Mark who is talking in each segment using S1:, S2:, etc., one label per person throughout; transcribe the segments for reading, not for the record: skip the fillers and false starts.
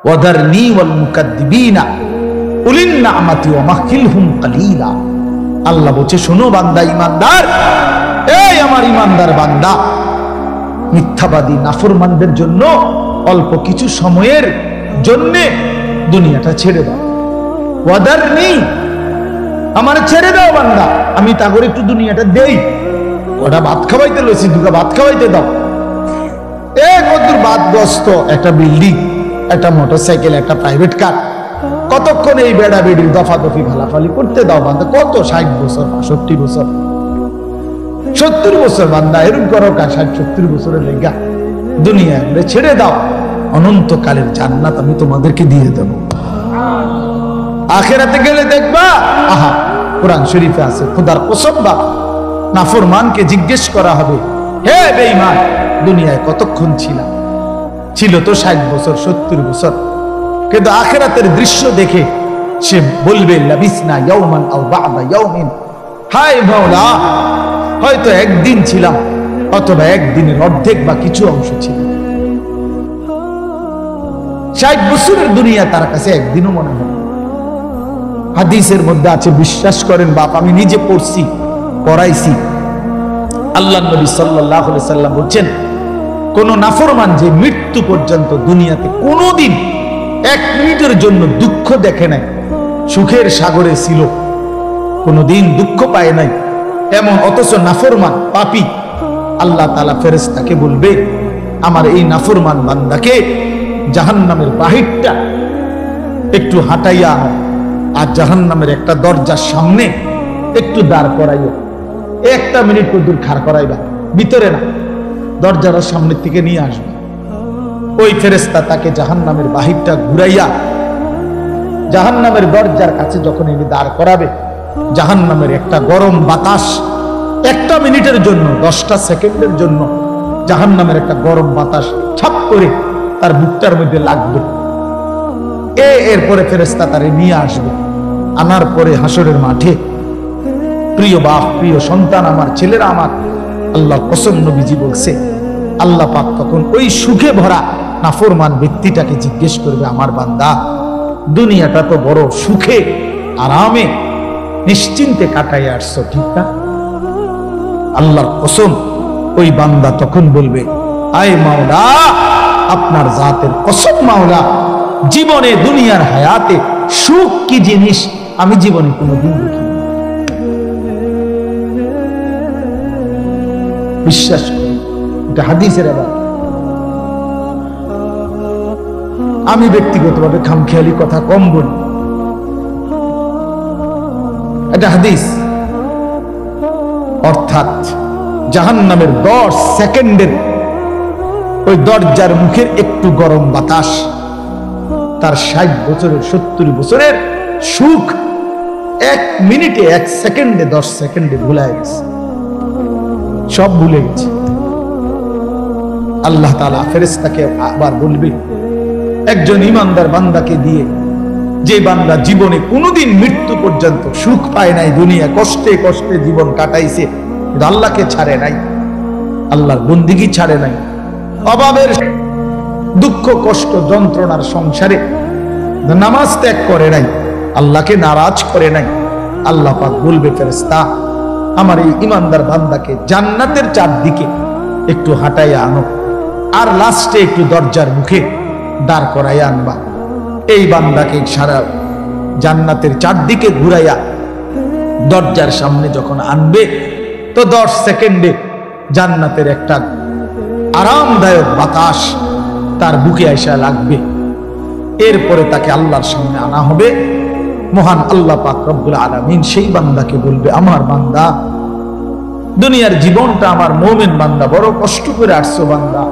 S1: ওয়াদারনি ওয়াল মুকাদ্দিবিনা উলিন নি'মাতি ওয়া মাহহিলহুম কালিলা। আল্লাহ বলছে, শোনো বান্দা ঈমানদার, এই আমার ঈমানদার বান্দা, মিথ্যাবাদী নাফরমানদের জন্য অল্প কিছু সময়ের জন্য দুনিয়াটা ছেড়ে দাও। ওয়াদারনি, আমার ছেড়ে দাও বান্দা, আমি তা করে একটু দুনিয়াটা দেই। ওটা ভাত খাওয়াইতে লইছি, দুটা ভাত খাওয়াইতে দাও। এক কতদূর বাদগ্রস্ত একটা বিল্ডিং, একটা মোটরসাইকেল, একটা প্রাইভেট কার, কতক্ষণ এই বেড়া বেড়ির দফাদফি ফালাফালি করতে দাও বান্দা। কত 60 বছর, 65 বছর, 70 বছর বান্দা এরকম করো, 60-70 বছরের লেগা দুনিয়া ছেড়ে দাও। অনন্তকালের জান্নাত আমি তোমাদেরকে দিয়ে দেব। আখিরাতে গেলে দেখবা, আহা, কোরআন শরীফে আছে, খোদার কসম বা নাফরমানকে জিজ্ঞেস করা হবে, হে বেঈমান, দুনিয়ায় কতক্ষণ ছিলা? ছিল তো 60 বছর, 70 বছর। কিন্তু আখিরাতের দৃশ্য দেখে সে বলবে, লাবিসনা ইয়াওমান আও বা'দা ইয়াওমিন, হায় মাওলা, হয়তো একদিন ছিলাম, অথবা একদিনের অর্ধেক বা কিছু অংশ ছিল। 60 বছরের দুনিয়া তার কাছে একদিনও মনে হয়। হাদিসের মধ্যে আছে, বিশ্বাস করেন বাপ, আমি নিজে পড়ছি, পড়াইছি, আল্লাহ নবী সাল্লাল্লাহু আলাইহি সাল্লাম বলছেন, কোন নাফরমান যে মৃত্যু পর্যন্ত দুনিয়াতে কোনোদিন 1 মিনিটের জন্য দুঃখ দেখে নাই, সুখের সাগরে ছিল, কোনোদিন দুঃখ পায় নাই এমন, অথচ নাফরমান পাপী, আল্লাহ তাআলা ফেরেশতাকে বলবে, আমার এই নাফরমান বান্দাকে জাহান্নামের বাহিরটা একটু হাঁটাইয়া আনো, আর জাহান্নামের একটা দরজার সামনে একটু দাঁড় করাইও। 1 মিনিট দূর খাড় করাইবা, ভিতরে না, দরজার সামনের থেকে নিয়ে আসবে। ওই ফেরেশতা তাকে জাহান্নামের বাহিরটা ঘুরাইয়া জাহান্নামের দরজার কাছে যখন এনে দাঁড় করাবে, জাহান্নামের একটা গরম বাতাস 1 মিনিটের জন্য, 10টা সেকেন্ডের জন্য জাহান্নামের একটা গরম বাতাস ছাপ করে তার বুকটার মধ্যে লাগবে। এরপরে ফেরেশতা তারে নিয়ে আসবে। আনার পরে হাসরের মাঠে, প্রিয় বাপ, প্রিয় সন্তান, আমার ছেলেরা, আমার আল্লাহ কসম, নবীজি বলছে, আল্লাহ পাক তখন ওই সুখে ভরা নাফরমান ব্যক্তিটাকে জিজ্ঞেস করবে, আমার বান্দা, দুনিয়াটা তো বড় সুখে আরামে নিশ্চিন্তে কাটাই আসছো, ঠিক না? আল্লাহর কসম, ওই বান্দা তখন বলবে, আয় মাওলা, আপনার জাতের কসম মাওলা, জীবনে দুনিয়ার হায়াতে সুখ কি জিনিস আমি জীবনে কোনোদিন দেখিনি। বিশ্বাস করি, এটা হাদিসের আবার। আমি ব্যক্তিগতভাবে খামখেয়ালি কথা কম বলি, এটা হাদিস। অর্থাৎ জাহান্নামের 10 সেকেন্ডের ওই দরজার মুখের একটু গরম বাতাস তার 60 বছরের, 70 বছরের সুখ 1 মিনিটে, 1 সেকেন্ডে, 10 সেকেন্ডে ভুলায় গেছে, সব ভুলে গেছে। আল্লাহ তাআলা ফেরেশতাকে আবার বলবে, একজন ঈমানদার বান্দাকে দিয়ে, যে বান্দা জীবনে কোনোদিন মৃত্যু পর্যন্ত সুখ পায় নাই, দুনিয়া কষ্টে কষ্টে জীবন কাটাইছে, কিন্তু আল্লাহকে ছাড়ে নাই, আল্লাহর বন্দিগি ছাড়ে নাই, অভাবের দুঃখ কষ্ট যন্ত্রণার সংসারে নামাজ ত্যাগ করে নাই, আল্লাহকে নারাজ করে নাই, আল্লাহ পাক বলবে, ফেরেশতা, আমার এই ঈমানদার বান্দাকে জান্নাতের চারদিকে একটু হাঁটাইয়া আনো, আর লাস্টে একটু দরজার মুখে দাঁড় করাইয়া আনবা। এই বান্দাকে সারা জান্নাতের চারদিকে ঘুরাইয়া দরজার সামনে যখন আনবে, তো 10 সেকেন্ডে জান্নাতের একটা আরামদায়ক বাতাস তার বুকে আইসা লাগবে। এরপরে তাকে আল্লাহর সামনে আনা হবে। মহান আল্লাহ পাক রব্বুল আলামিন সেই বান্দাকে বলবে, আমার বান্দা, দুনিয়ার জীবনটা আমার মুমিন বান্দা বড় কষ্ট করে আসছো বান্দা,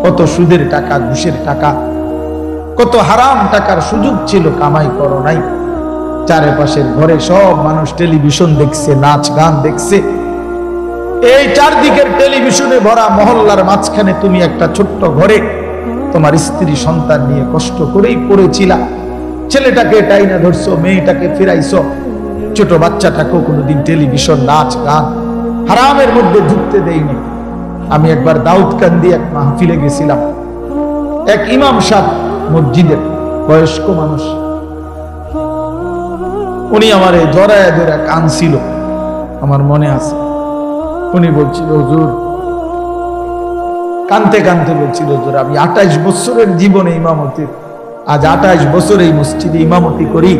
S1: কত সুদের টাকা, ঘুষের টাকা, কত হারাম টাকার সুযোগ ছিল, কামাই করো নাই। চারপাশের ঘরে সব মানুষ টেলিভিশন দেখছে, নাচ গান দেখছে, এই চারদিকের টেলিভিশনে ভরা মহল্লার মাঝখানে তুমি একটা ছোট্ট ঘরে তোমার স্ত্রী সন্তান নিয়ে কষ্ট করেই পড়েছিলা। ছেলেটাকে টাইনা ধরছো, মেয়েটাকে ফিরাইছো, ছোট বাচ্চাটাকেও কোনোদিন টেলিভিশন, নাচ গান, হারামের মধ্যে ঢুকতে দেয়নি। আমি একবার দাউদকান্দি এক মাহফিলে গেছিলাম, এক ইমাম সাহেব মসজিদের বয়স্ক মানুষ, উনি আমারে জড়ায় ধরে কাঁদছিল, আমার মনে আছে। উনি বলছিল হুজুর, কানতে কানতে বলছিল হুজুর, আমি 28 বছরের জীবনে ইমামতি, আজ 28 বছর এই মসজিদে ইমামতি করি,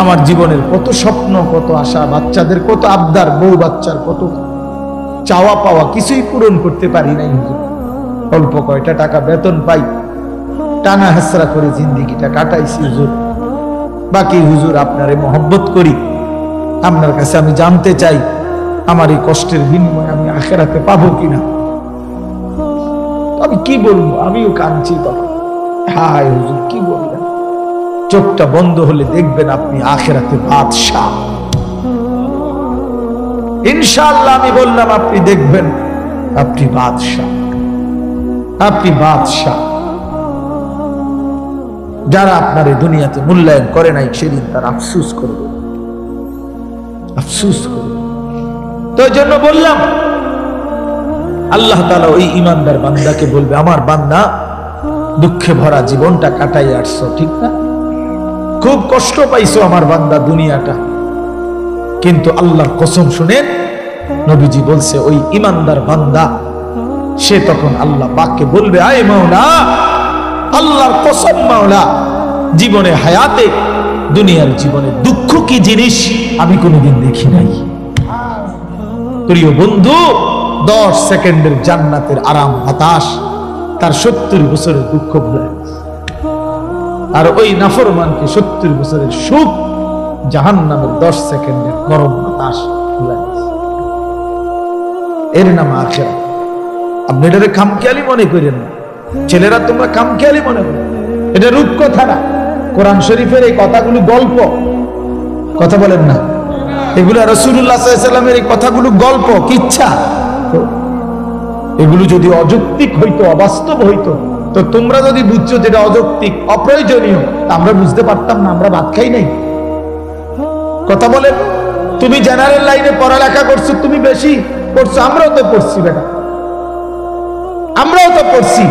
S1: আমার জীবনের কত স্বপ্ন, কত আশা, বাচ্চাদের কত আবদার, বউ বাচ্চার কত চাওয়া পাওয়া, কিছুই পূরণ করতে পারি নাই হুজুর। অল্প কয়টা টাকা বেতন পাই, টানা হেসরা করে জিন্দিগিটা কাটাইছি হুজুর। বাকি হুজুর আপনারে মহব্বত করি, আপনার কাছে আমি জানতে চাই আমার এই কষ্টের বিনিময়ে আমি আখিরাতে পাবো কিনা। আমি কি বলবো, আমিও কাঁদছি তখন। হায় হুজুর কি বললেন, চোখটা বন্ধ হলে দেখবেন আপনি আখিরাতে বাদশাহ। ইনশাআল্লাহ আমি বললাম, আপনি দেখবেন আপনি বাদশাহ, আপনি বাদশাহ। যারা আপনার এই দুনিয়াতে মূল্যায়ন করে নাই, সেদিন তার আফসুস করবে, আফসুস করবে। তো এই জন্য বললাম, আল্লাহ তাআলা ওই ইমানদার বান্দাকে বলবে, আমার বান্দা দুঃখে ভরা জীবনটা কাটাই আসছো, ঠিক না? খুব কষ্ট পাইছো আমার বান্দা দুনিয়াটা, কিন্তু আল্লাহর কসম শুনেন, নবীজি বলছে ওই ইমানদার বান্দা সে তখন আল্লাহ পাককে বলবে, আয় মাওলা, আল্লাহর কসম মাওলা, জীবনে হায়াতে দুনিয়ার জীবনে দুঃখ কি জিনিস আমি কোনোদিন দেখি নাই। প্রিয় বন্ধু, 10 সেকেন্ডের জান্নাতের আরাম বাতাস তার 70 বছরের দুঃখ ভুলে, আর ওই নাফরমানকে 70 বছরের সুখ জাহান্নামের 10 সেকেন্ডের গরম বাতাস ভুলে। এর নাম আখিরাত। আপনি এটাকে খামখেয়ালি মনে করেন না, ছেলেরা তোমরা খামখেয়ালি মনে করো, এটা রূপকথা না। কোরআন শরীফের এই কথাগুলো গল্প, কথা বলেন না, এগুলো রাসূলুল্লাহ সাল্লাল্লাহু আলাইহি ওয়াসাল্লামের এই কথাগুলো গল্প, কিচ্ছা। এগুলো যদি অযৌক্তিক হইতো, অবাস্তব হইতো, তো তোমরা যদি বুঝছো যেটা অযৌক্তিক, অপ্রয়োজনীয়, আমরা বুঝতে পারতাম না, আমরা ভাত খাই নাই। কথা বলেন, তুমি জেনারেল লাইনে পড়ালেখা করছো, তুমি বেশি পড়ছো, আমরাও তো পড়ছি বেটা, আমরাও তো পড়ছি,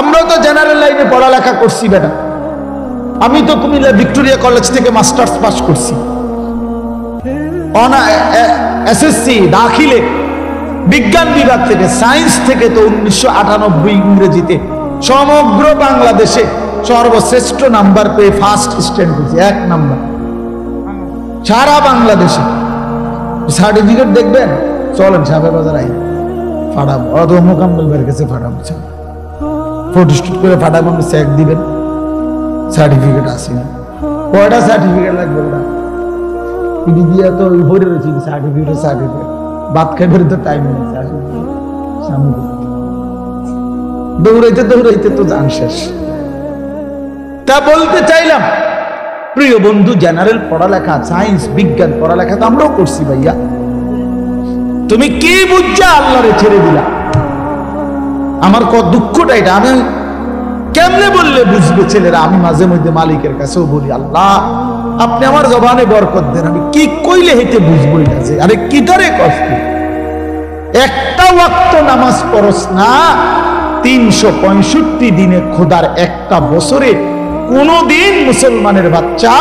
S1: আমরাও তো জেনারেল লাইনে পড়ালেখা করছি বেটা। আমি তো কুমিল্লা ভিক্টোরিয়া কলেজ থেকে মাস্টার্স পাস করছি, এসএসসি দাখিলে বিজ্ঞান বিভাগ থেকে, সায়েন্স থেকে তো 1998 ইংরেজিতে সমগ্র বাংলাদেশে সর্বশ্রেষ্ঠ নাম্বার পেয়ে ফার্স্ট স্ট্যান্ড হয়েছে, 1 নাম্বার সারা বাংলাদেশে। সার্টিফিকেট দেখবেন, চলেন সাবেক বাজার আই ফাটাবো, অত মোকাম্মল বের কাছে ফাটাবো, ফটোস্টুট করে ফাটাবো, চেক দিবেন, সার্টিফিকেট আসে না। কয়টা সার্টিফিকেট লাগবে না, ইডি দিয়া তো ভরে রয়েছে সার্টিফিকেট, সার্টিফিকেট ভাত খাইবার তো টাইম নেই, দৌড়াইতে দৌড়াইতে তো জান শেষ। তা বলতে চাইলাম, প্রিয় বন্ধু, জেনারেল পড়ালেখা, সায়েন্স বিজ্ঞান পড়ালেখা তো আমরাও করছি ভাইয়া। তুমি কি বুঝছা আল্লাহরে ছেড়ে দিলা? আমার দুঃখটা এটা, আমি কেমনে বললে বুঝবে ছেলেরা? আমি মাঝে মধ্যে মালিকের কাছেও বলি, আল্লাহ আপনি আমার জবানে বরকত দেন, আমি কি কইলে হেঁটে বুঝবো এটা যে, আরে কি ধরে কষ্ট। একটা ওয়াক্ত নামাজ পড়স না, 365 দিনে খোদার একটা বছরে কোনদিন মুসলমানের বাচ্চা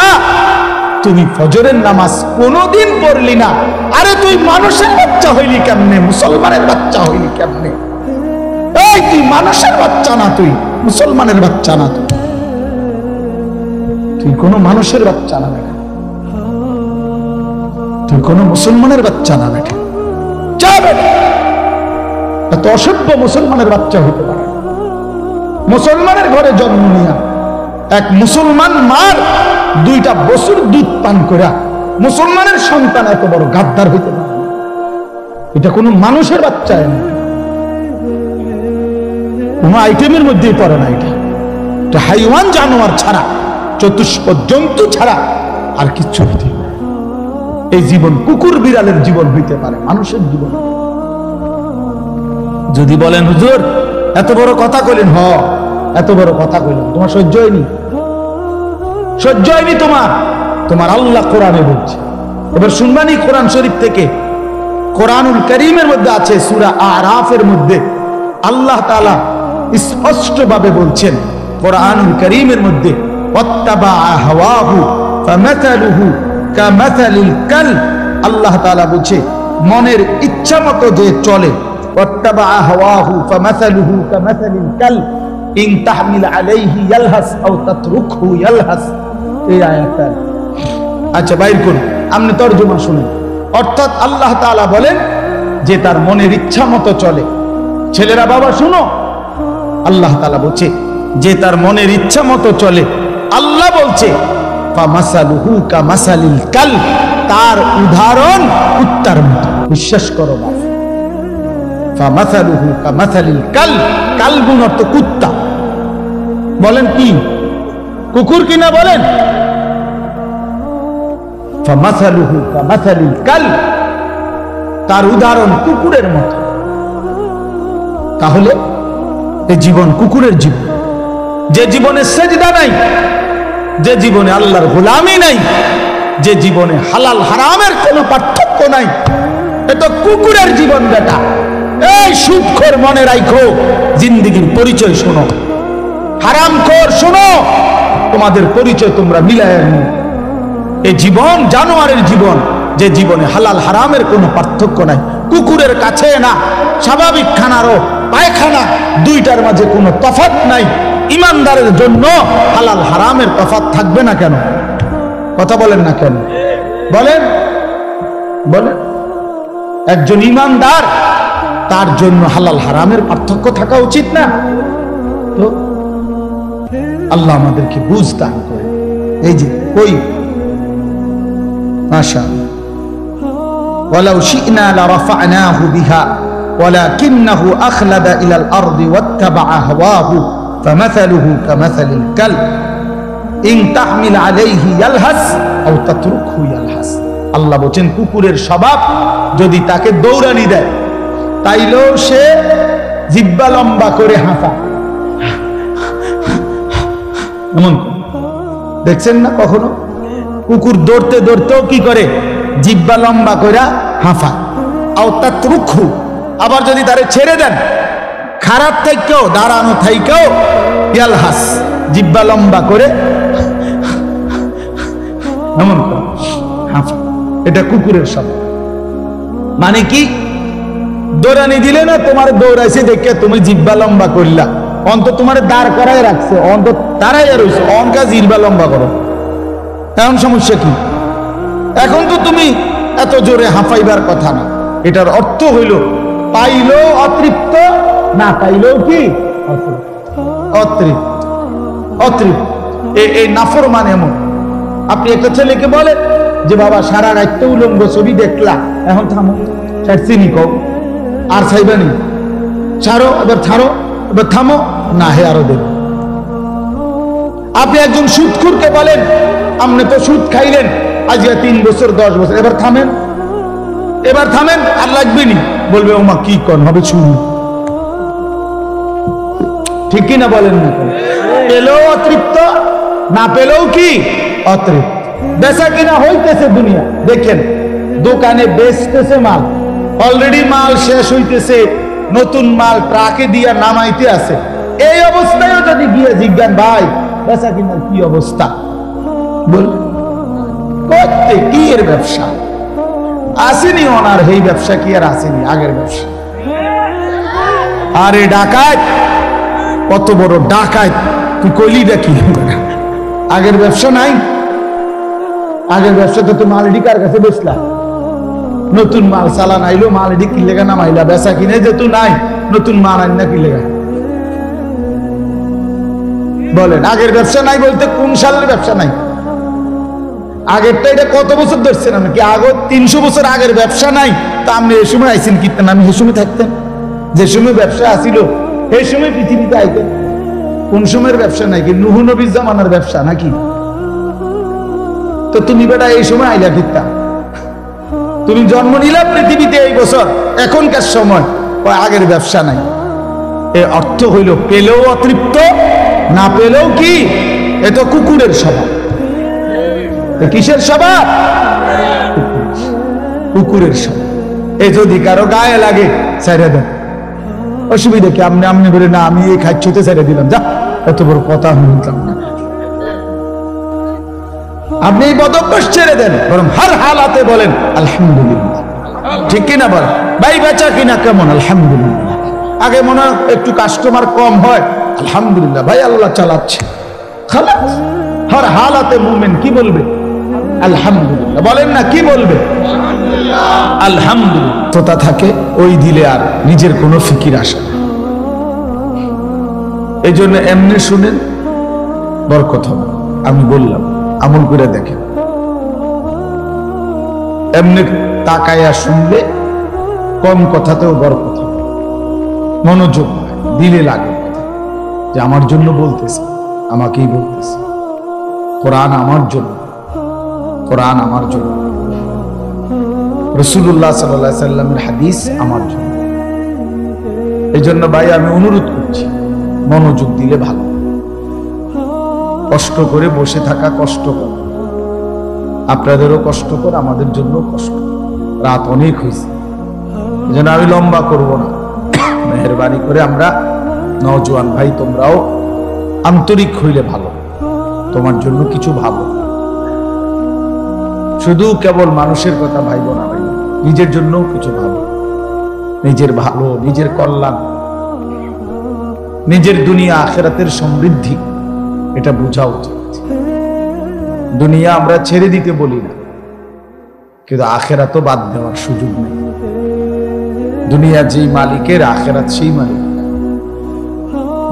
S1: তুমি ফজরের নামাজ কোনদিন পড়লি না, আরে তুই মানুষের বাচ্চা হইলি কেমনে, মুসলমানের বাচ্চা হইলি কেমনে? এই তুই মানুষের বাচ্চা না, তুই মুসলমানের বাচ্চা না, তুই কোনো মানুষের বাচ্চা না বেটা, তুই কোনো মুসলমানের বাচ্চা না বেটা। যা বেটা, এত অসভ্য মুসলমানের বাচ্চা হতে পারে। মুসলমানের ঘরে জন্ম নিয়া এক মুসলমান মার 2টা বছর দুধ পান করা মুসলমানের সন্তান এত বড় গাদ্দার হইতে পারে, এটা কোনো মানুষের বাচ্চা না, কোনো আইটেমের মধ্যেই পড়ে না। এটা হাইওয়ান জানোয়ার ছাড়া, চতুষ্প জন্তু ছাড়া আর কিচ্ছু হইতে পারে। এই জীবন কুকুর বিড়ালের জীবন হইতে পারে, মানুষের জীবন। যদি বলেন হুজুর এত বড় কথা কইলেন, এত বড় কথা কইলাম, তোমার সহ্য হয়নি? সহ্য হয়নি তোমার? তোমার আল্লাহ কোরআনে বলছে, এবার শুনবানি কোরআন শরীফ থেকে। কোরআনুল কারীমের মধ্যে আছে, সূরা আরাফের মধ্যে আল্লাহ তাআলা স্পষ্টভাবে বলছেন, কোরআনুল কারীমের মধ্যে ওয়াত্তাবা হাওয়াহু ফামাসালুহু কামাসালিল কালব, আল্লাহ তাআলা বলছে মনের ইচ্ছা মতো যে চলে, ওয়াত্তাবা হাওয়াহু ফামাসালুহু কামাসালিল কালব ইন তাহমিল আলাইহি ইয়ালহাস আও তাতরুকহু ইয়ালহাস। এই আয়াতটা আচ্ছা বাইর করুন, আপনি তরজমা শুনুন। অর্থাৎ আল্লাহ তাআলা বলেন যে তার মনের ইচ্ছা মতো চলে। ছেলেরা বাবা শুনো, আল্লাহ তাআলা বলছে যে তার মনের ইচ্ছা মতো চলে। আল্লাহ বলছে ফামাসালুহু কামাসালিল কালব, তার উদাহরণ কুত্তার মতো। বিশ্বাস করো বাবা, ফামাসালুহু কামাসালিল কালব, কালবুন অর্থ কুত্তা। বলেন কি কুকুর কিনা বলেন? ফামাসালুহু কামাসালিল কালব, তার উদাহরণ কুকুরের মতো। তাহলে এই জীবন কুকুরের জীবন, যে জীবনে সেজদা নাই, যে জীবনে আল্লাহর গোলামি নাই, যে জীবনে হালাল হারামের কোনো পার্থক্য নাই, এ তো কুকুরের জীবন বেটা। এই সুদখোর মনে রাখো, জিন্দেগির পরিচয় শোনো, হারামখোর শোনো, তোমাদের পরিচয় তোমরা মিলায় আনো। এই জীবন জানোয়ারের জীবন, যে জীবনে হালাল হারামের কোনো পার্থক্য নাই। কুকুরের কাছে না, স্বাভাবিক খানারও পায়খানা, দুইটার মাঝে কোনো তফাৎ নাই। ইমানদারের জন্য হালাল হারামের তফাৎ থাকবে না কেন? কথা বলেন না কেন? বলেন বলেন। একজন ইমানদার, তার জন্য হালাল হারামের পার্থক্য থাকা উচিত না? তো আল্লাহ আমাদেরকে বুঝ দান করে। এই যে কই মাশাআল্লাহ, ওয়ালাউ শি'না লারাফা'নাহু বিহা ওয়ালাকিন্নাহু আখলাদা ইলাল আরদি ওয়াত্তাবা'a হাওয়াহু ফামাসালুহু কামাসালিল কালব ইন তাহমিল আলাইহি ইয়ালহাস আও তাতরুকহু ইয়ালহাস। আল্লাহ বলেন কুকুরের স্বভাব, যদি তাকে দৌড়ানি দেয় তাইলেও সে জিহ্বা লম্বা করে হাঁফায়। এমন দেখছেন না কখনো? কুকুর দৌড়তে দৌড়তেও কি করে? জিহ্বা লম্বা করে হাঁফায়। আও তাতরুকহু, আবার যদি তারে ছেড়ে দেন, খারাপ থেকেও দাঁড়ানো থেকেও ইয়ালহাস, জিহ্বা লম্বা করে এমন হাঁফায়। এটা কুকুরের স্বভাব। মানে কি? দৌড়ানি দিলে না, তোমার দৌড়াইছে দেখে তুমি জিহ্বা লম্বা করলা, অন্ত তোমার দাঁড় করাই রাখছে, অন্ত দাঁড়াই রয়েছে, অনকা জিহ্বা লম্বা করো। এমন সমস্যা কি? এখন তো তুমি এত জোরে হাঁফাইবার কথা না। এটার অর্থ হইল পাইলেও অতৃপ্ত, না পাইলেও কি অতৃপ্ত। অতৃপ্ত এই নাফরমান এমন। আপনি একটা ছেলেকে বলেন যে বাবা সারা রাত উলঙ্গ ছবি দেখলা, এখন থামো, চিনি কও, আর চাইবানি, ছাড়ো, এবার ছাড়ো, এবার থামো, না হে আরো দেব। আপনি একজন সুদখোরকে বলেন আপনি তো সুদ খাইলেন আজ 3 বছর 10 বছর, এবার থামেন, এবার থামেন, আর লাগবে নি, বলবে ওমা কি কন হবে শুনি। ঠিক কি না বলেন না? পেলেও অতৃপ্ত, না পেলেও কি অতৃপ্ত। বেচা কিনা হইতেছে দুনিয়া, দেখেন দোকানে বেচতেছে মাল, অলরেডি মাল শেষ হইতেছে, নতুন মাল ট্রাকে দিয়া নামাইতে আছে। এই অবস্থায় যদি গিয়ে জিজ্ঞান ভাই বেচা কিনার কি অবস্থা, বল করতে কি এর ব্যবসা আসেনি, ওনার এই ব্যবসা কি আর আসেনি আগের ব্যবসা। আরে ডাকাত, কত বড় ডাকাত তুই কইলি ডাকি, আগের ব্যবসা নাই। আগের ব্যবসা তো তুমি মাল কার কাছে বেচলা, নতুন মাল চালান আইলো, মাল এটি কি লেগা নামাইলা, বেচা কিনে যেহেতু নাই, নতুন মাল আন না কি লেগা বলেন? আগের ব্যবসা নাই বলতে কোন সালের ব্যবসা নাই? আগেরটা এটা কত বছর ধরছেন আপনি কি? আগে 300 বছর আগের ব্যবসা নাই, তা আপনি এই সময় আইসেন কীর্তন, আমি সেই সময় থাকতেন, যে সময় ব্যবসা আসিল সেই সময় পৃথিবীতে আইতেন। কোন সময়ের ব্যবসা নাই? কি নূহ নবীর জামানার ব্যবসা নাকি? তো তুমি বেটা এই সময় আইলা কীর্তন, তুমি জন্ম নিলা পৃথিবীতে এই বছর, এখনকার সময় আগের ব্যবসা নাই। এর অর্থ হইল পেলেও অতৃপ্ত, না পেলেও কি, এ তো কুকুরের স্বভাব। কিসের স্বভাব? কুকুরের স্বভাব। এ যদি কারো গায়ে লাগে ছেড়ে দেন, অসুবিধা কি? আপনি বলে না আমি এই খাচ্ছতে ছেড়ে দিলাম, যা এত বড় কথা শুনতাম না। আপনি এই বদভ্যাস ছেড়ে দেন, বরং হর হালাতে বলেন আলহামদুলিল্লাহ। ঠিক কিনা বলেন ভাই, বেচা কিনা কেমন? আলহামদুলিল্লাহ। আগে মনে হয় একটু কাস্টমার কম হয়, আলহামদুলিল্লাহ ভাই আল্লাহ চালাচ্ছে। খালাস, হর হালাতে মুমিন কি বলবে? আলহামদুলিল্লাহ। বলেন না, কি বলবে? আলহামদুলিল্লাহ। তোতা থাকে ওই দিলে আর নিজের কোনো ফিকির আসে না। এই জন্য এমনি শুনেন বরকত হবে। আমি বললাম আমল করে দেখেন, এমনি তাকায়া শুনলে কম কথাতেও বরকত হবে। মনোযোগ দিলে লাগে যে আমার জন্য বলতেছে, আমাকেই বলতেছে। কোরআন আমার জন্য, কোরআন আমার জন্য, রাসূলুল্লাহ সাল্লাল্লাহু আলাইহি সাল্লামের হাদিস আমার জন্য। এই জন্য ভাই আমি অনুরোধ করছি, মনোযোগ দিলে ভালো। কষ্ট করে বসে থাকা কষ্টকর, আপনাদেরও কষ্টকর, আমাদের জন্য কষ্ট। রাত অনেক হয়েছে, এই জন্য আমি লম্বা করব না। মেহেরবানি করে আমরা নওজোয়ান ভাই, তোমরাও আন্তরিক হইলে ভালো, তোমার জন্য কিছু ভালো। শুধু কেবল মানুষের কথা ভাইব না ভাই, নিজের জন্য কিছু ভালো। নিজের ভালো, নিজের কল্যাণ, নিজের দুনিয়া আখিরাতের সমৃদ্ধি, এটা বোঝা উচিত। দুনিয়া আমরা ছেড়ে দিতে বলি না, কিন্তু আখিরাতও বাদ দেওয়ার সুযোগ নেই। দুনিয়া যেই মালিকের, আখিরাত সেই মালিক।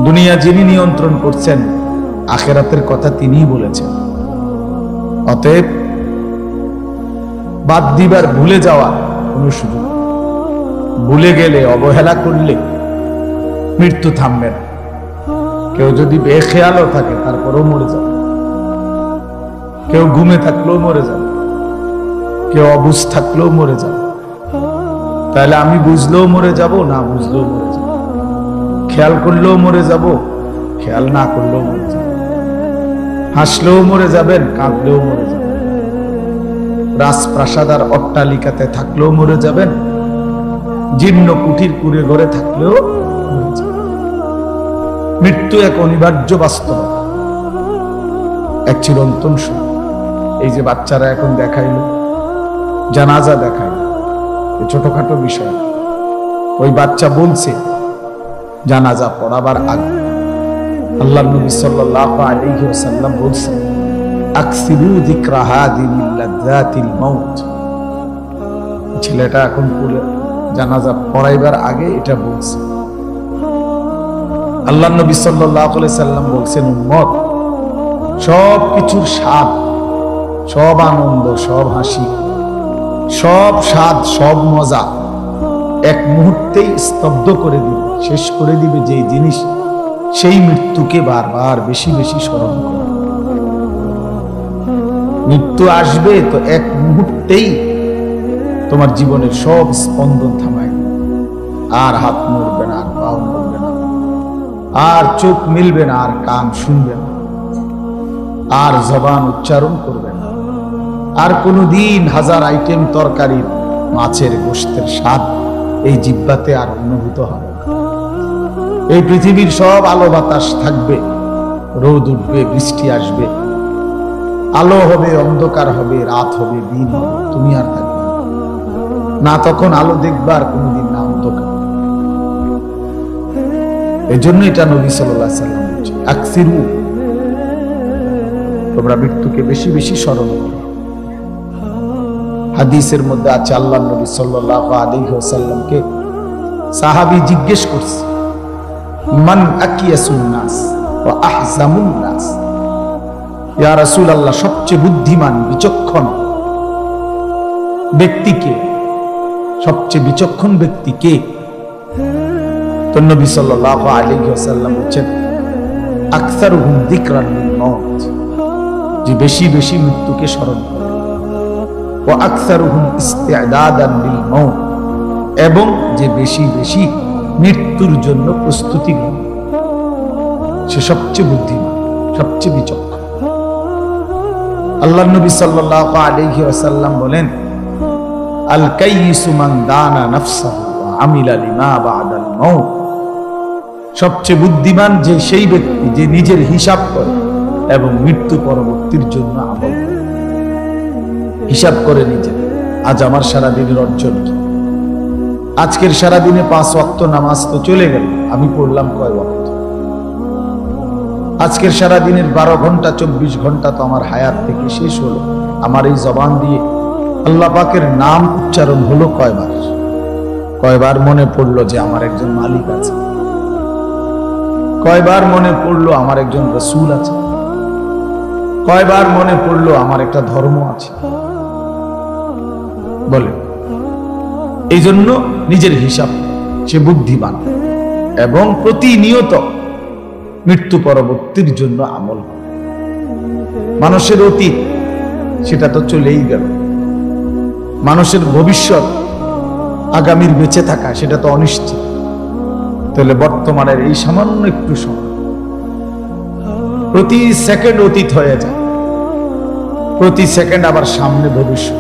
S1: দুনিয়া যিনি নিয়ন্ত্রণ করছেন, আখিরাতের কথা তিনিই বলেছেন। অতএব বাদ দিবার, ভুলে যাওয়ার কোন সুযোগ। ভুলে গেলে, অবহেলা করলে মৃত্যু থামবে না। কেউ যদি বেখেয়ালও থাকে তারপরেও মরে যাবে, কেউ ঘুমে থাকলেও মরে যাবে, কেউ অবুঝ থাকলেও মরে যাবে। তাহলে আমি বুঝলেও মরে যাব, না বুঝলেও মরে যাব, খেয়াল করলেও মরে যাব, খেয়াল না করলেও মরে যাব, হাসলেও মরে যাবেন, কাঁদলেও মরে যাবেন, রাজপ্রাসাদ আর অট্টালিকাতে থাকলেও মরে যাবেন, জীর্ণ কুঠির কুড়ে ঘরে থাকলেও মরে যাবেন। মৃত্যু এক অনিবার্য বাস্তবতা, এক চিরন্তন সত্য। এই যে বাচ্চারা এখন দেখাইল, জানাজা দেখাইল, ছোটখাটো বিষয়। ওই বাচ্চা বলছে জানাজা পড়াবার আগে আল্লাহর নবী সাল্লাল্লাহু আলাইহি ওয়াসাল্লাম বলছেন, আকসিরু যিকরা হাদি মিন লাযাতিল মাউত। ছেলেটা এখন পড়ে জানাজা পড়াইবার আগে এটা বলছে। আল্লাহর নবী সাল্লাল্লাহু আলাইহি সাল্লাম বলছেন, উম্মত, সব কিছুর স্বাদ, সব আনন্দ, সব হাসি, সব স্বাদ, সব মজা এক মুহূর্তেই স্তব্ধ করে দিবে, শেষ করে দিবে যে জিনিস, সেই মৃত্যুকে বারবার বেশি বেশি স্মরণ করে। মৃত্যু আসবে তো এক মুহূর্তেই তোমার জীবনের সব স্পন্দন থামায়, আর হাত নড়বে না, আর পাও নড়বে না, আর চোখ মিলবে না, আর কান শুনবে না, আর জবান উচ্চারণ করবে না, আর কোনদিন হাজার আইটেম তরকারির মাছের গোশতের স্বাদ এই জিহ্বাতে আর অনুভূত হবে না। এই পৃথিবীর সব আলো বাতাস থাকবে, রোদ উঠবে, বৃষ্টি আসবে, আলো হবে, অন্ধকার হবে, রাত হবে, দিন হবে, তুমি আর থাকবে না। তখন আলো দেখবে, আর কোনদিন না অন্ধকার। এই জন্য এটা নবী সাল্লাল্লাহু আলাইহি সাল্লাম বলছেন, আকসিরু, তোমরা মৃত্যুকে বেশি বেশি স্মরণ করো। হাদিসের মধ্যে আছে, আল্লাহর নবী সাল্লাল্লাহু আলাইহি ওয়াসাল্লামকে সাহাবী জিজ্ঞেস করছে, মান আকিয়াসুন নাস ওয়া আহজামুন নাস। ইয়া রাসূলুল্লাহ, সবচেয়ে বুদ্ধিমান, বিচক্ষণ ব্যক্তি কে? সবচেয়ে বিচক্ষণ ব্যক্তি কে? তো নবী সাল্লাল্লাহু আলাইহি ওয়াসাল্লাম বলেন, আকসারুহুম যিকরান লিল মাউত, যে বেশি বেশি মৃত্যুকে স্মরণ করে, ওয়া আকসারুহুম ইস্তি'দাদান লিল মাউত, এবং যে বেশি বেশি মৃত্যুর জন্য প্রস্তুতি নেয়, সে সবচেয়ে বুদ্ধিমান, সবচেয়ে বিচক্ষণ। আল্লাহর নবী সাল্লাল্লাহু আলাইহি ওয়াসাল্লাম বলেন, আল কাইয়িসু মান দানা নাফসাহু ওয়া আমিলা লিমা বা'দাল মাউত। সবচেয়ে বুদ্ধিমান যে সেই ব্যক্তি যে নিজের হিসাব করে এবং মৃত্যু পরবর্তীর জন্য আমল করে। হিসাব করে নিজে, আজ আমার সারাদিনের অর্জন কি? আজকের সারাদিনে 5 ওয়াক্ত নামাজ তো চলে গেল, আমি পড়লাম কয় ওয়াক্ত? আজকের সারাদিনের 12 ঘন্টা 24 ঘন্টা তো আমার হায়াত থেকে শেষ হলো। আমার এই জবান দিয়ে আল্লাহ পাকের নাম উচ্চারণ হলো কয়বার? কয়বার মনে পড়লো যে আমার একজন মালিক আছে? কয়বার মনে পড়লো আমার একজন রাসূল আছে? কয়বার মনে পড়লো আমার একটা ধর্ম আছে? বলে এই জন্য নিজের হিসাব, সে বুদ্ধিমান এবং প্রতিনিয়ত মৃত্যু পরবর্তীর জন্য আমল। মানুষের অতীত সেটা তো চলেই গেল, মানুষের ভবিষ্যৎ আগামীর বেঁচে থাকা সেটা তো অনিশ্চিত। তাহলে বর্তমানের এই সামান্য একটু সময়, প্রতি সেকেন্ড অতীত হয়ে যায়, প্রতি সেকেন্ড আবার সামনে ভবিষ্যৎ।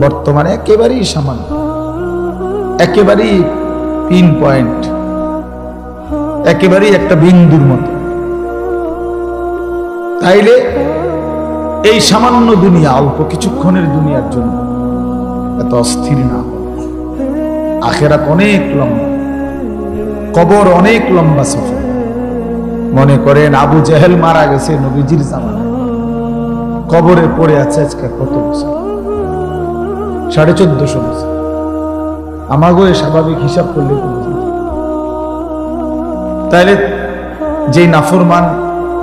S1: বর্তমানে একেবারেই সামান্য, একেবারেই পিন পয়েন্ট, একেবারেই একটা বিন্দুর মতো। তাইলে এই সামান্য দুনিয়া, অল্প কিছুক্ষণের দুনিয়ার জন্য এত অস্থির না। আখিরাত অনেক লম্বা, কবর অনেক লম্বা সফর। মনে করেন আবু জেহেল মারা গেছে নবীজির জামানায়, কবরে পড়ে আছে আজকে কত বছর? 1450 বছর। আমাগো স্বাভাবিক হিসাব করলে তাইলে যে নাফরমান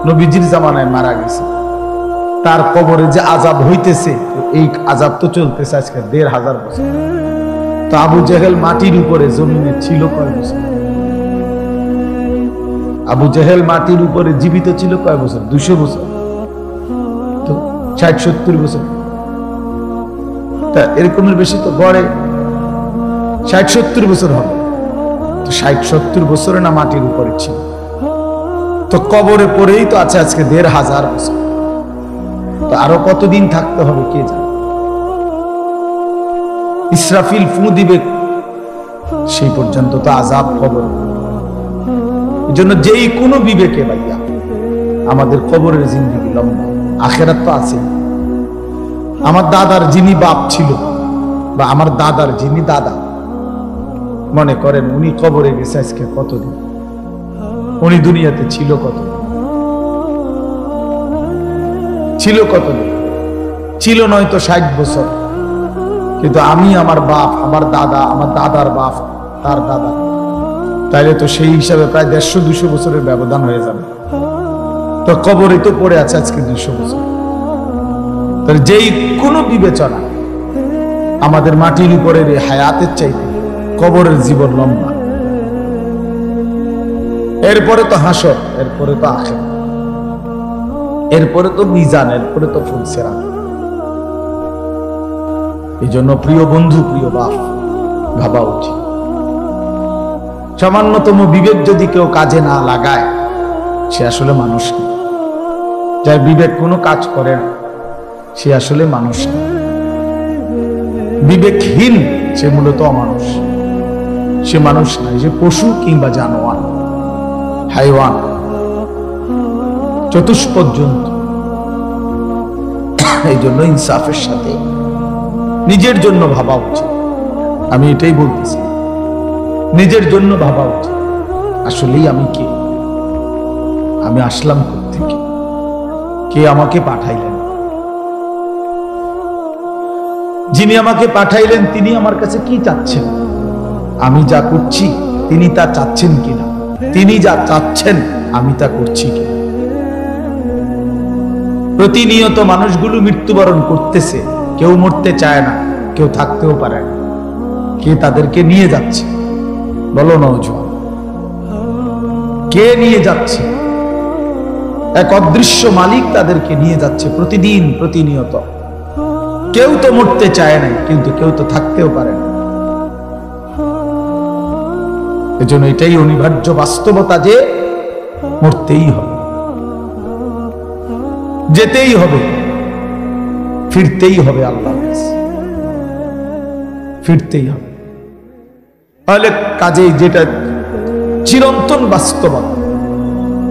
S1: নবীজির জামানায় মারা গেছে তার কবরে যে আযাব হইতেছে, এই আযাব তো চলতেছে আজকে 1500 বছর। তো আবু জেহেল মাটির উপরে জমিনে ছিল কয় বছর? আবু জেহেল মাটির উপরে জীবিত ছিল কয় বছর? 200 বছর। তো 60-70 বছর। তা এরকমের বেশি তো গড়ে 60-70 বছর হবে। তো 60-70 বছরে না মাটির উপরে ছিল, তো কবরে পড়েই তো আছে আজকে 1500 বছর। তো আরো কতদিন থাকতে হবে কে জানে। ইসরাফিল ফু দিবে, সেই পর্যন্ত তো আযাব কবর। এই জন্য যেই কোনো বিবেকে ভাইয়া আমাদের কবরের জিন্দেগি লম্বা, আখিরাত তো আছে। আমার দাদার যিনি বাপ ছিল বা আমার দাদার যিনি দাদা, মনে করেন উনি কবরে গেছে আজকে কতদিন? উনি দুনিয়াতে ছিল কতদিন? ছিল কতদিন? ছিল নয়তো 60 বছর। কিন্তু আমি, আমার বাপ, আমার দাদা, আমার দাদার বাপ, তার দাদা, তাইলে তো সেই হিসাবে প্রায় 150-200 বছরের ব্যবধান হয়ে যাবে। তো কবরে তো পড়ে আছে আজকে 200 বছর। তাহলে যেই কোনো বিবেচনা আমাদের মাটির উপরের এই হায়াতের চাইতে কবরের জীবন লম্বা। এরপরে তো হাসর, এরপরে তো আখিরাত, এরপরে তো মিজান, এরপরে তো ফুলসিরাত। এই জন্য প্রিয় বন্ধু, প্রিয় বাপ, ভাবা উচিত সামান্যতম বিবেক যদি কেউ কাজে না লাগায় সে আসলে মানুষ না। যার বিবেক কোনো কাজ করে না সে আসলে মানুষ না। বিবেকহীন সে মূলত অমানুষ, সে মানুষ না, সে পশু কিংবা জানোয়ার, হাইওয়ান, চতুষ্পদ জন্তু। এই জন্য ইনসাফের সাথে নিজের জন্য ভাবা উচিত। আমি এটাই বলতেছি, নিজের জন্য ভাবা উচিত। আসলেই আমি কে? আমি আসলাম কোত্থেকে? কে আমাকে পাঠাইলেন? যিনি আমাকে পাঠাইলেন তিনি আমার কাছে কি চাচ্ছেন? আমি যা করছি তিনি তা চাচ্ছেন কিনা? তিনি যা চাচ্ছেন আমি তা করছি কিনা? প্রতিনিয়ত মানুষগুলো মৃত্যুবরণ করতেছে, কেউ মরতে চায় না, কেউ থাকতেও পারে না। কে তাদেরকে নিয়ে যাচ্ছে? বলো নওজোয়ান, কে নিয়ে যাচ্ছে? এক অদৃশ্য মালিক তাদেরকে নিয়ে যাচ্ছে প্রতিদিন, প্রতিনিয়ত। কেউ তো মরতে চায় না, কিন্তু কেউ তো থাকতেও পারে না। এজন্য এটাই অনিবার্য বাস্তবতা যে মরতেই হবে, যেতেই হবে, ফিরতেই হবে আল্লাহর কাছে, ফিরতেই হবে। তাহলে কাজেই যেটা চিরন্তন বাস্তবতা,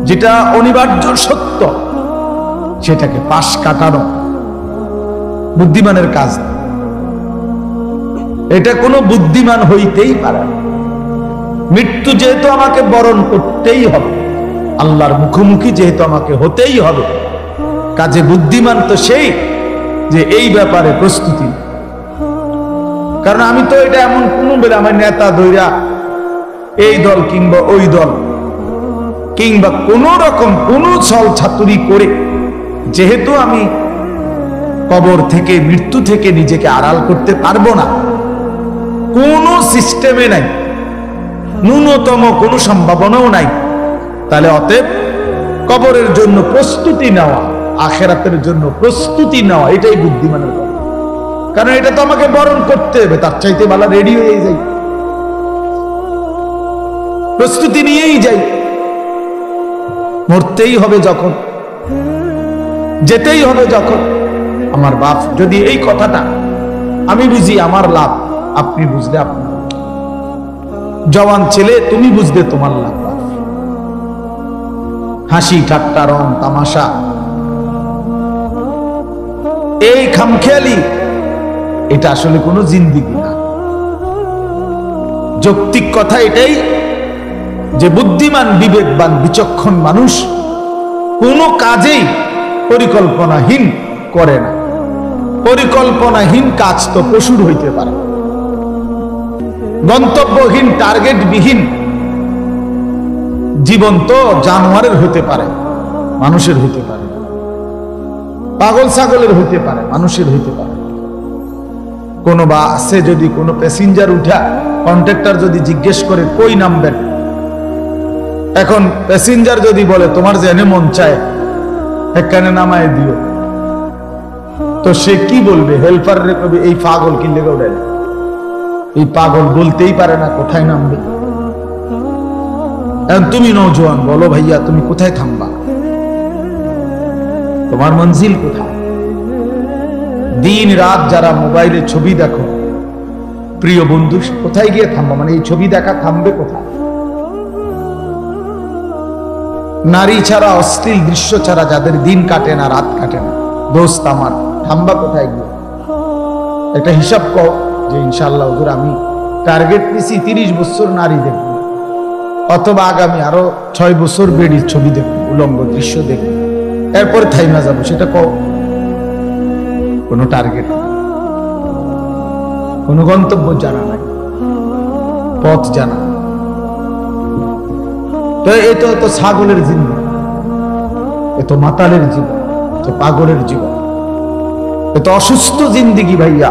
S1: যেটা অনিবার্য সত্য, সেটাকে পাশ কাটানো বুদ্ধিমানের কাজ না। এটা কোনো বুদ্ধিমান হইতেই পারে না। মৃত্যু যেহেতু আমাকে বরণ করতেই হবে, আল্লাহর মুখোমুখি যেহেতু আমাকে হতেই হবে, কাজে বুদ্ধিমান তো সেই যে এই ব্যাপারে প্রস্তুতি। কারণ আমি তো এটা এমন কোন বেলা আমার নেতা ধৈরা এই দল কিংবা ওই দল কিংবা কোন রকম কোন ছল ছাতুরি করে যেহেতু আমি কবর থেকে, মৃত্যু থেকে নিজেকে আড়াল করতে পারবো না, কোন সিস্টেমে নাই, ন্যূনতম কোনো সম্ভাবনাও নাই, তাহলে অতএব কবরের জন্য প্রস্তুতি নেওয়া, আখিরাতের জন্য প্রস্তুতি নেওয়া, এটাই বুদ্ধিমানের কথা। কারণ এটা তো আমাকে বরণ করতে হবে, তার চাইতে ভালো রেডি হয়ে যাই, প্রস্তুতি নিয়েই যাই। মরতেই হবে যখন, যেতেই হবে যখন। আমার বাপ যদি এই কথাটা আমি বুঝি আমার লাভ, আপনি বুঝলে আপনার, জওয়ান ছেলে তুমি বুঝলে তোমার লাভ। হাসি ঠাট্টা রং তামাশা, এই খামখেয়ালি, এটা আসলে কোনো জিন্দিগি না। যৌক্তিক কথা এটাই যে বুদ্ধিমান, বিবেকবান, বিচক্ষণ মানুষ কোনো কাজেই পরিকল্পনাহীন করে না। পরিকল্পনাহীন কাজ তো পশুর হইতে পারে, গন্তব্যহীন, টার্গেটবিহীন জীবন তো জানোয়ারের হতে পারে, মানুষের হইতে পারে, পাগল ছাগলের হইতে পারে, মানুষের হইতে পারে। কোনো বাসে যদি কোনো প্যাসেঞ্জার উঠা কন্ট্রাক্টর যদি জিজ্ঞেস করে কই নামবেন, এখন প্যাসেঞ্জার যদি বলে তোমার জেনে মন চায় এখানে নামায় দিও, তো সে কি বলবে? হেল্পার রে কবে এই পাগল কি লেগে উঠে, এই পাগল বলতেই পারে না কোথায় নামবে। এখন তুমি নওজোয়ান, বলো ভাইয়া তুমি কোথায় থামবা, তোমার মঞ্জিল কোথায়? দিন রাত যারা মোবাইলে ছবি দেখো, প্রিয় বন্ধু কোথায় গিয়ে থামবা, মানে এই ছবি দেখা থামবে কোথায়? নারী ছাড়া, অশ্লীল দৃশ্য ছাড়া যাদের দিন কাটে না, রাত কাটে না, দোস্ত আমার থামবা কোথায় গিয়ে? একটা হিসাব কর যে ইনশাআল্লাহ হুজুর আমি টার্গেট নিছি 30 বছর নারী দেখব, অথবা আগামী আরো 6 বছর বেডির ছবি দেখব, উলঙ্গ দৃশ্য দেখব, এরপরে থাইমা যাবো, সেটা কও। কোনো টার্গেট, কোনো গন্তব্য জানা নাই, পথ জানা। তো এটা তো ছাগলের জীবন, এত মাতালের জীবন, তো পাগলের জীবন, এত অসুস্থ জিন্দিগি ভাইয়া,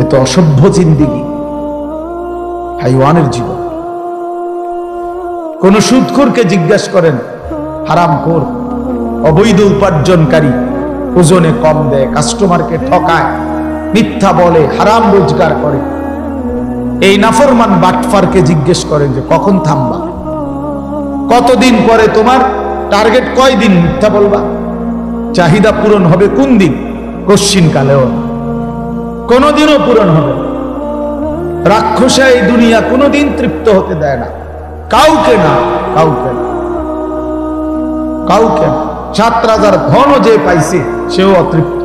S1: এত অসভ্য জিন্দিগি, হাইওয়ানের জীবন। কোন সুদখোরকে জিজ্ঞাসা করেন, হারামখোর, অবৈধ উপার্জনকারী, ওজনে কম দেয়, কাস্টমারকে ঠকায়, মিথ্যা বলে, হারাম রোজগার করে, এই নাফরমান বাটফারকে জিজ্ঞেস করেন যে কখন থামবা, কতদিন পরে তোমার টার্গেট, কয়দিন মিথ্যা বলবা, চাহিদা পূরণ হবে কোন দিন? কশ্চিন কালেও কোনদিনও পূরণ হবে। রাক্ষসা এই দুনিয়া কোনদিন তৃপ্ত হতে দেয় না, কাউকে না, কাউকে না, কাউকে না। 7 রাজার ধনও যে পাইছে সেও অতৃপ্ত,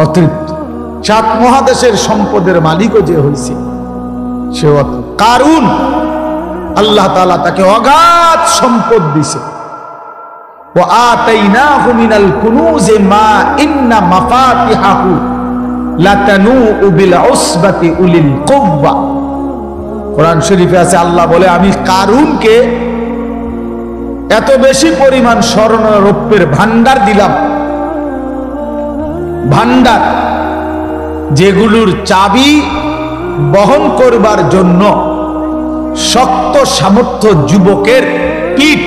S1: অতৃপ্ত। 7 মহাদেশের সম্পদের মালিকও যে হয়েছে সেও অতৃপ্ত। কারুন আল্লাহ তাআলা তাকে অগাধ সম্পদ দিছে, ওয়া আতাইনাহু মিনাল কুনুজি মা ইন্না মাফাতিহাহু লাতানূউ বিল উসবাতি উলিল কুওয়া। কোরআন শরীফে আছে, আল্লাহ বলে আমি কারুনকে এত বেশি পরিমাণ স্বর্ণ রৌপ্যের ভান্ডার দিলাম, ভান্ডার যেগুলোর চাবি বহন করবার জন্য শক্ত সামর্থ্য যুবকের পিঠ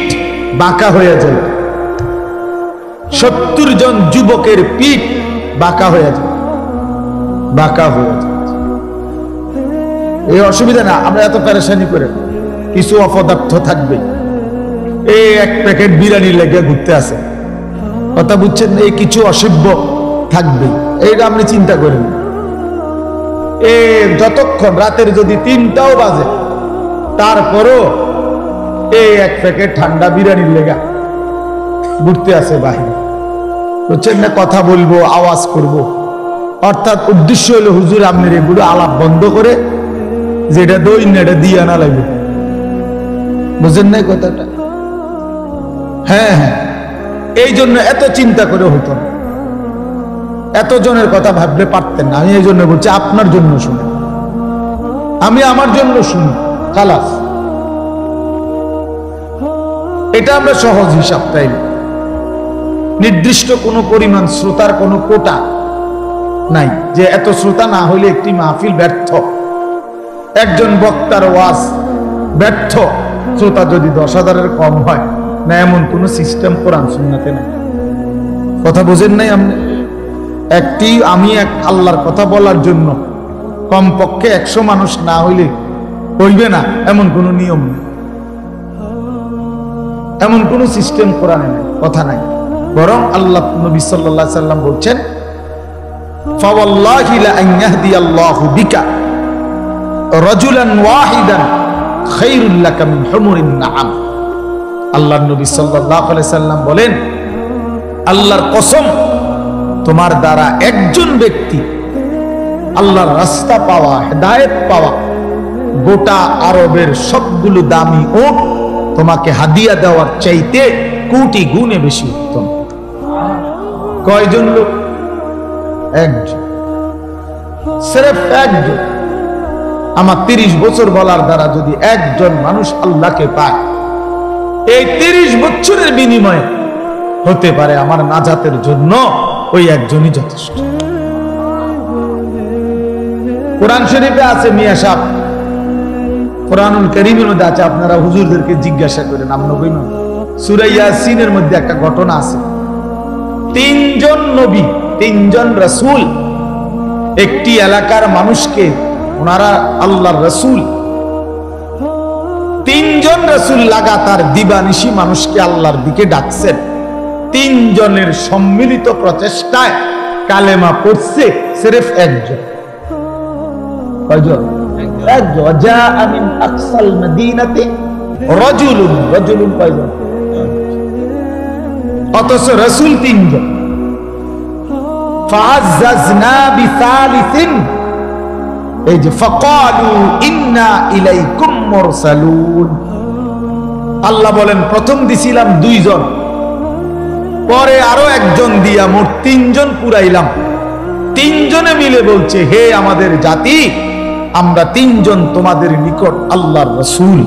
S1: বাঁকা হয়ে যায়। 70 জন যুবকের পিঠ বাঁকা হয়ে যায়, বাঁকা হয়ে যায়। এই অসুবিধা না, আমরা এত পেরেশানি করে, কিছু অপদার্থ থাকবে, এই 1 প্যাকেট বিরিয়ানি লেগে ঘুরতে আছে, কথা বুঝছেন? এই কিছু অসভ্য থাকবে, এইটা আপনি চিন্তা করেন। এ যতক্ষণ রাতের যদি 3টাও বাজে তারপরও এই এক প্যাকেট ঠান্ডা বিরিয়ানির লেগা ঘুরতে আছে বাহিরে, বুঝছেন না? কথা বলবো, আওয়াজ করব, অর্থাৎ উদ্দেশ্য হলো হুজুর আপনার এগুলো আলাপ বন্ধ করে যেটা দই না এটা দিয়ে আনা লাগবে। বুঝেন না কথাটা? হ্যাঁ হ্যাঁ, এই জন্য এত চিন্তা করে হতো না, এত জনের কথা ভাবলে পারতেন না। আমি এই জন্য বলছি আপনার জন্য শুনি, আমি আমার জন্য শুনি, খালাস। এটা আমরা সহজ হিসাব তাই, নির্দিষ্ট কোনো পরিমাণ শ্রোতার কোনো কোটা নাই যে এত শ্রোতা না হইলে একটি মাহফিল ব্যর্থ, একজন বক্তার ওয়াজ ব্যর্থ শ্রোতা যদি 10,000-এর কম হয় না, এমন কোন সিস্টেম কোরআন সুন্নাতে নাই। কথা বুঝেন নাই আপনি? একটি আমি এক আল্লাহর কথা বলার জন্য কমপক্ষে 100 মানুষ না হইলে হইবে না, এমন কোন নিয়ম নেই, এমন কোন সিস্টেম কোরআনে নাই, কথা নাই। বরং আল্লাহ নবী সাল্লাল্লাহু আলাইহি সাল্লাম বলছেন, ফাওয়াল্লাহি লা আন ইয়াহদিয়াল্লাহু বিকা রাজুলান ওয়াহিদান খায়রুল লাকা মিন হুমুরিন নাআম। আল্লাহর নবী সাল্লাল্লাহু আলাইহি সাল্লাম বলেন, আল্লাহর কসম, তোমার দ্বারা একজন ব্যক্তি আল্লাহর রাস্তা পাওয়া, হেদায়েত পাওয়া, গোটা আরবের সবগুলো দামি উট তোমাকে হাদিয়া দেওয়ার চাইতে কোটি গুণে বেশি উত্তম। কয়জন লোক? একজন, সির্ফ একজন। আমার 30 বছর বলার দ্বারা যদি একজন মানুষ আল্লাহকে পায়, এই 30 বছরের বিনিময়ে হতে পারে আমার নাজাতের জন্য ওই একজনই যথেষ্ট। কোরআন শরীফে আছে, মিয়া সাহেব, কোরআনুল কারীমের মধ্যে আছে, আপনারা হুজুরদেরকে জিজ্ঞাসা করেন। সূরা ইয়াসিনের মধ্যে একটা ঘটনা আছে, 3 জন নবী, 3 জন রাসূল একটি এলাকার মানুষকে, ওনারা আল্লাহর রাসূল, 3 জন রাসূল লাগাতার দিবানিশি মানুষকে আল্লাহর দিকে ডাকছেন। 3 জনের সম্মিলিত প্রচেষ্টায় কালেমা পড়ছে সির্ফ একজন। কয়জন? একজন। জাআ মিন আকসাল মদিনাতি রাজুলুন, রাজুলুন কয়জন? অথচ রাসূল 3 জন। ফাআযাযনা বিসালিসিন, এই যে ফাকালু ইন্না ইলাইকুম মুরসালুন। আল্লাহ বলেন, প্রথম দিছিলাম 2 জন, পরে আরো একজন দিয়া মোট 3 জন পুরাইলাম। 3 জনে মিলে বলছে, হে আমাদের জাতি, আমরা 3 জন তোমাদের নিকট আল্লাহর রাসূল।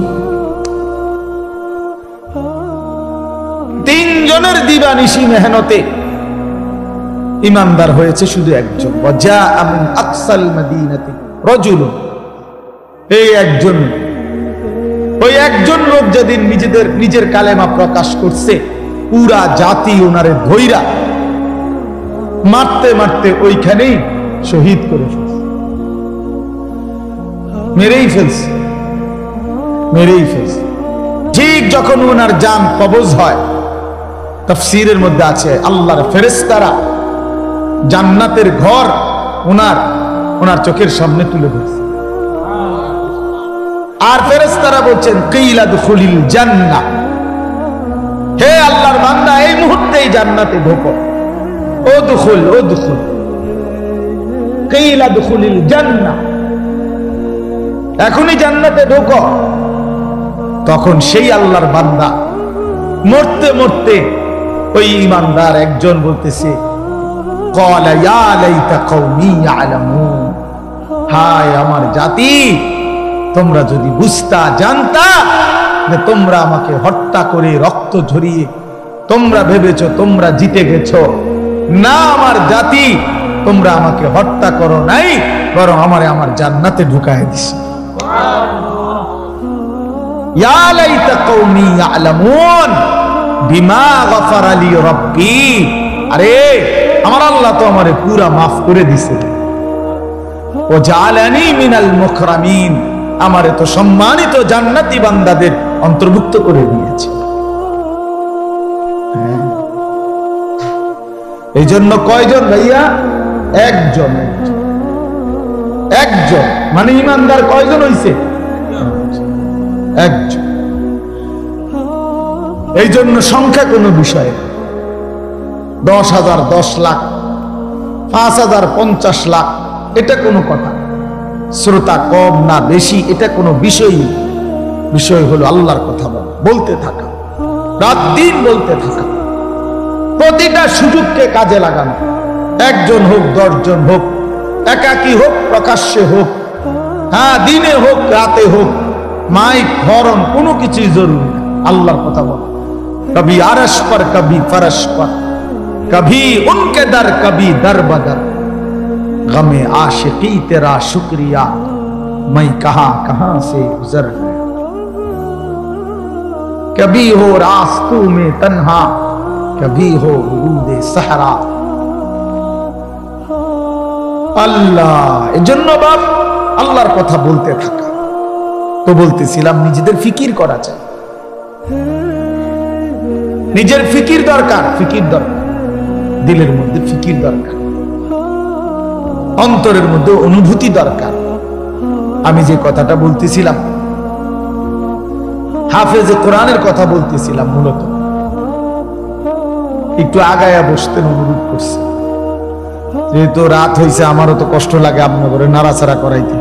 S1: 3 জনের দিবানিশি মেহনতে ইমানদার হয়েছে শুধু একজন। ওয়াজাআ মিন আকসাল মদিনাতি রাজুলুন, এই একজন, ওই একজন লোক যেদিন নিজের কালেমা প্রকাশ করছে, পুরা জাতি ওনারে ধইরা মারতে মারতে ওইখানেই শহীদ করে ফেলছে, মেরেই ফেলছে, মেরেই ফেলছে। ঠিক যখন ওনার জান কবজ হয়, তাফসীরের মধ্যে আছে আল্লাহর ফেরেশতারা জান্নাতের ঘর ওনার চোখের সামনে তুলে ধরছে। আর ফেরেশতারা বলছেন, কিলা দুখুলিল জান্নাহ, হে আল্লাহর বান্দা, এই মুহূর্তেই জান্নাতে ঢোকো। উদখুল উদখুল, কিলা দুখুলিল জান্নাহ, এখনই জান্নাতে ঢোকো। তখন সেই আল্লাহর বান্দা মরতে মরতে ওই ইমানদার একজন বলতেছে, ক্বালা ইয়া লাইতা কওমি ইয়ালামুন, হায় আমার জাতি, তোমরা যদি বুঝতা, জানতা যে তোমরা আমাকে হত্যা করে রক্ত ঝরিয়ে তোমরা ভেবেছো তোমরা জিতে গেছো। না আমার জাতি, তোমরা আমাকে হত্যা করো নাই, বরং আমারে আমার জান্নাতে ঢুকায় দিছে। ইয়া লাইতা কওমি ইয়ালামুন বিমা গফারা লি রাব্বি, আরে আমার আল্লাহ তো আমারে পুরা মাফ করে দিছে। ও জাআলানি মিনাল মুকরামিন, আমারে তো সম্মানিত জান্নাতি বান্দাদের অন্তর্ভুক্ত করে দিয়েছে। এই জন্য কয়জন ভাইয়া? একজন, একজন। একজন, মানে ইমানদার কয়জন হইছে? একজন। এই জন্য সংখ্যা কোনো বিষয়, 10,000, 10 লাখ, 5,000, 50 লাখ, এটা কোনো কথা। শ্রোতা কম না বেশি এটা কোনো বিষয়। বিষয় হলো আল্লাহর কথা বলতে থাকা, রাত দিন বলতে থাকা, প্রতিটা সুযোগকে কাজে লাগানো। একজন হোক, 10 জন হোক, একাকী হোক, প্রকাশ্যে হোক, হ্যাঁ দিনে হোক, রাতে হোক, মাইক হরন কোনো কিছুই জরুরি না। আল্লাহর কথা বলো। কবি আরশ পর, কবি ফরশ পর, কবি উনকে দর, কবি দর বদর, गमे आशिकी तेरा शुक्रिया, मैं कहां कहां से गुजर गया। कभी हो रास्तों में तन्हा, कभी हो वरूदे सहरा। আল্লাহ, এজন্য বাপ আল্লাহর কথা বলতে থাকা। তো বলতেছিলাম নিজেদের ফিকির করা চাই, নিজের ফিকির দরকার, ফিকির দরকার, দিলের মধ্যে ফিকির দরকার, অন্তরের মধ্যে অনুভূতি দরকার। আমি যে কথাটা বলতেছিলাম, হাফেজে কোরআনের কথা বলতেছিলাম, মূলত একটু আগায়া বসতে অনুরোধ করছে। যেহেতু রাত হয়েছে, আমারও তো কষ্ট লাগে আপনার করে নাড়াচাড়া করাইতে,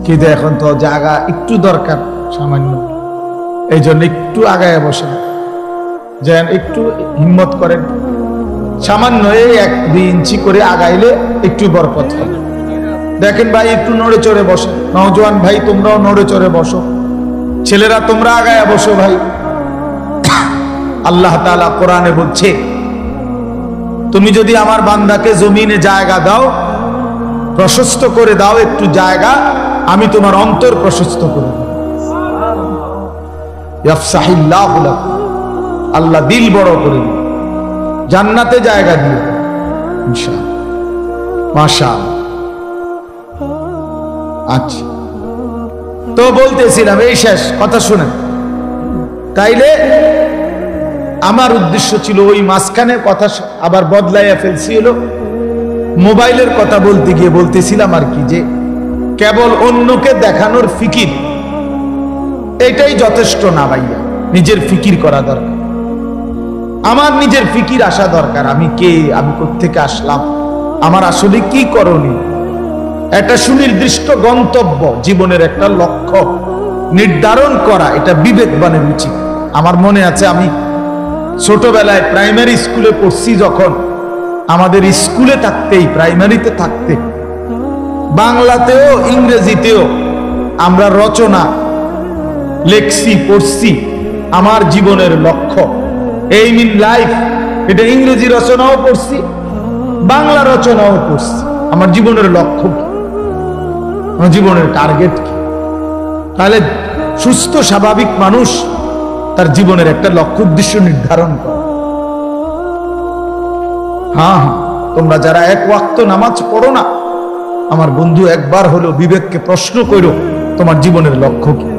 S1: কিন্তু এখন তো জায়গা একটু দরকার সামান্য, এই জন্য একটু আগায়া বসেন, যেন একটু হিম্মত করেন। সামান্য এই 1-2 ইঞ্চি করে আগাইলে একটু বরকত হবে। দেখেন ভাই, একটু নড়ে চড়ে বসে, নওজোয়ান ভাই তোমরাও নড়ে চড়ে বসো, ছেলেরা তোমরা আগায়া বসো ভাই। আল্লাহ তাআলা কোরআনে বলছে, তুমি যদি আমার বান্দাকে জমিনে জায়গা দাও, প্রশস্ত করে দাও একটু জায়গা, আমি তোমার অন্তর প্রশস্ত করে দেব। ইয়াফসাহিল্লাহু লাকুম, আল্লাহ দিল বড় করে দেবে, জান্নাতে জায়গা দিয়ে ইনশাআল্লাহ, মাশাআল্লাহ। আচ্ছা, তো বলতেছিলাম, এই শেষ কথা শুনেন। তাইলে আমার উদ্দেশ্য ছিল ওই মাঝখানে কথা আবার বদলাইয়া ফেলছি, হলো মোবাইলের কথা বলতে গিয়ে বলতেছিলাম আর কি, যে কেবল অন্যকে দেখানোর ফিকির এটাই যথেষ্ট না ভাইয়া, নিজের ফিকির করা দরকার। আমার নিজের ফিকির আসা দরকার, আমি কে, আমি কোত্থেকে আসলাম, আমার আসলে কি করণীয়, একটা সুনির্দিষ্ট গন্তব্য, জীবনের একটা লক্ষ্য নির্ধারণ করা, এটা বিবেকবানের উচিত। আমার মনে আছে, আমি ছোটবেলায় প্রাইমারি স্কুলে পড়ছি, যখন আমাদের স্কুলে থাকতেই, প্রাইমারিতে থাকতে, বাংলাতেও ইংরেজিতেও আমরা রচনা লেখছি, পড়ছি, আমার জীবনের লক্ষ্য, এইম ইন লাইফ, এটা ইংরেজি রচনাও পড়ছি, বাংলা রচনাও পড়ছি। আমার জীবনের লক্ষ্য কি, আমার জীবনের টার্গেট কি? তাহলে সুস্থ স্বাভাবিক মানুষ তার জীবনের একটা লক্ষ্য উদ্দেশ্য নির্ধারণ করে। হ্যাঁ, তোমরা যারা 1 ওয়াক্ত নামাজ পড়ো না, আমার বন্ধু, একবার হলো বিবেককে প্রশ্ন করো, তোমার জীবনের লক্ষ্য কি?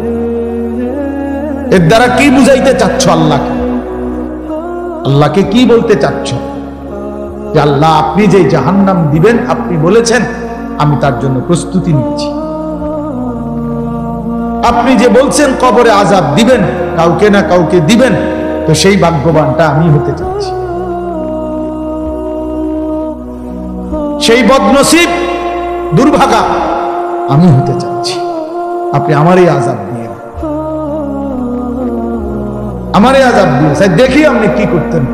S1: এর দ্বারা কি বুঝাইতে চাচ্ছ আল্লাহকে? আল্লাহকে কি বলতে চাচ্ছ? যে আল্লাহ, আপনি যে জাহান্নাম দিবেন, আপনি বলেছেন, আমি তার জন্য প্রস্তুতি নিচ্ছি। আপনি যে বলছেন কবরে আযাব দিবেন, কাউকে না কাউকে দিবেন, তো সেই ভাগ্যবানটা আমি হতে চাচ্ছি, সেই বদনসিব দুর্ভাগা আমি হতে চাচ্ছি। আপনি আমারই আযাব দিয়ে, আমারই আযাব দিয়ে দেখি আপনি কি করতেন।